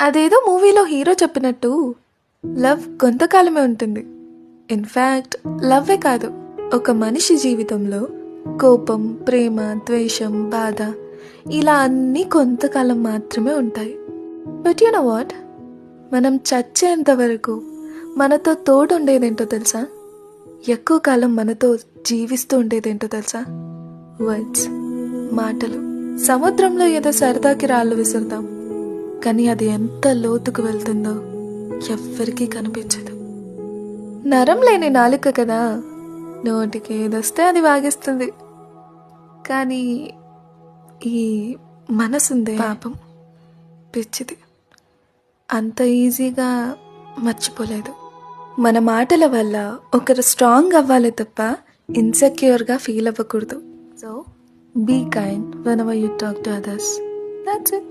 అదేదో మూవీలో హీరో చెప్పినట్టు లవ్ కొంతకాలమే ఉంటుంది. ఇన్ఫ్యాక్ట్ లవ్వే కాదు, ఒక మనిషి జీవితంలో కోపం, ప్రేమ, ద్వేషం, బాధ ఇలా అన్నీ కొంతకాలం మాత్రమే ఉంటాయి. బట్ యు నో వాట్, మనం చచ్చేంత వరకు మనతో తోడు ఉండేదేంటో తెలుసా? ఎక్కువ కాలం మనతో జీవిస్తూ ఉండేదేంటో తెలుసా? వర్డ్స్, మాటలు. సముద్రంలో ఏదో సరదాకి రాళ్ళు విసురుతాం, కానీ అది ఎంత లోతుకు వెళ్తుందో ఎవ్వరికీ కనిపించదు. నరం లేని నాలుక కదా, నోటికి ఏదొస్తే అది వాగిస్తుంది. కానీ ఈ మనసుందే పాపం, పిచ్చిది, అంత ఈజీగా మర్చిపోలేదు. మన మాటల వల్ల ఒకరు స్ట్రాంగ్ అవ్వాలి తప్ప ఇన్సెక్యూర్గా ఫీల్ అవ్వకూడదు. So be kind whenever you talk to others. That's it.